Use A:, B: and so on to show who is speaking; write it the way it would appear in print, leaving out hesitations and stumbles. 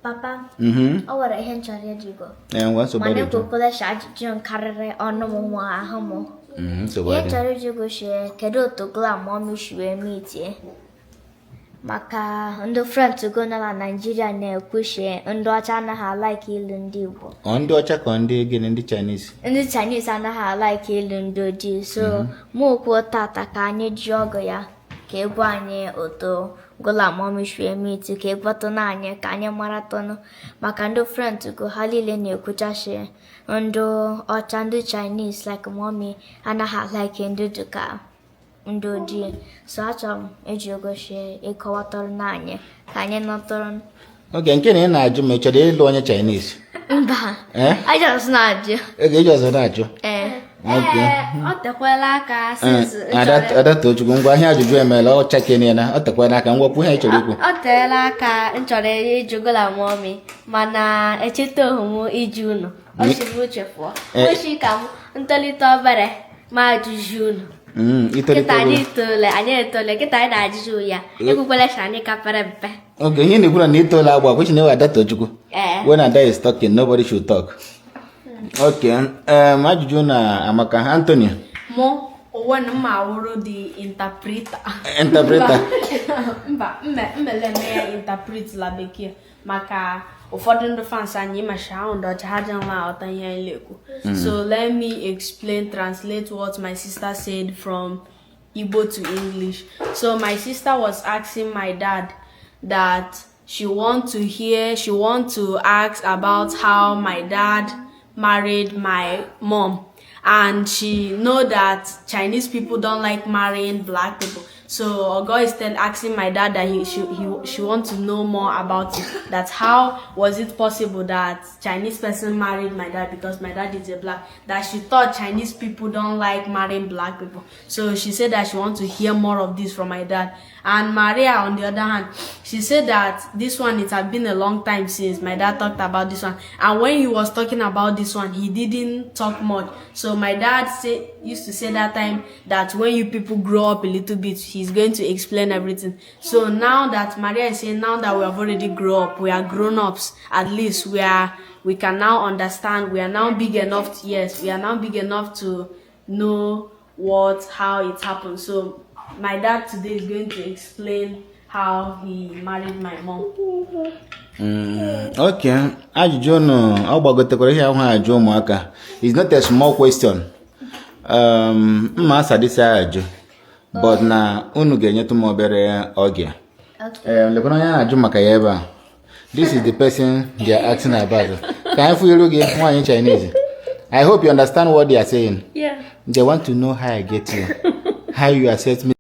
A: Papa, what I hench go.
B: And what's about it?
A: My John carry on no more homo.
B: So what?
A: You go share, Kedo to glam, mommy, she will meet ye. Maka, and the friend to go na Nigeria near Kushe, and Dochana ha like Ilundibo.
B: On Docha Conde again in the Chinese.
A: And the Chinese and ha like Ilundoji, so more quota kanye jogoya, Kebanye oto. Gola mommy shwe me to ke batonanya kanya marathon makando friend to go halile ne kuchashe ndo ochandu Chinese like mommy and I have like ndo duka ndo di so acham ejogo she ekowator nanya kanya notoron.
B: Okay, nke na aju me chode ilu onye Chinese.
A: Mba. I just not you.
B: Okay, just not you.
A: Okay. Otekwela aka since
B: ada to chukwu ngwa ahia ajuju emela o chekene na otekwela aka ngwa pu ha ichoro ikwu.
A: Otela aka nchoro ijugola mommy mana echeta ohumu iju unu. Oshibu chefo. Oshi ka ntolita obere ma ajuju unu. Kita anyị etole kita anyị na-ajụjụ ya. Ekwukwala shani ka pere mpe.
B: Okay, ihe na-ekwu na itola agba which na ada to chukwu. When ada is talking nobody should talk. Okay, ajụjụ na Amaka Anthony.
C: Mo one maworo the interpreter.
B: Interpreter.
C: Mba, mmele interpret la bekee maka ụfọdụ ndị fans anyị masha ndo chaja nwa ọta ihe ilekwu. So let me explain, translate what my sister said from Igbo to English. So my sister was asking my dad that she want to ask about how my dad married my mom, and she know that Chinese people don't like marrying black people. So Ogo is still asking my dad that she want to know more about it. That how was it possible that Chinese person married my dad because my dad is a black. That she thought Chinese people don't like marrying black people. So she said that she want to hear more of this from my dad. And Maria, on the other hand, she said that this one, it had been a long time since my dad talked about this one. And when he was talking about this one, he didn't talk much. So my dad used to say that time that when you people grow up a little bit, he's going to explain everything. So now that Maria is saying, now that we have already grown up, we are grown-ups, at least we can now understand, we are now big enough, we are now big enough to know how it happened. So my dad today is going to explain how he married my mom.
B: Okay, ajụjụ no agbagotekwara ihe ahụ ajụ ụmụaka. It's not a small question. Mma asadisi ajụ, but na unu ga-enyetu m obere oge. Lekwana onye ajụ maka ya ebe a. This is the person they are asking about. Can I feel you nwaanyị Chinese? I hope you understand what they are saying.
C: Yeah.
B: They want to know how I get you. How you accept me.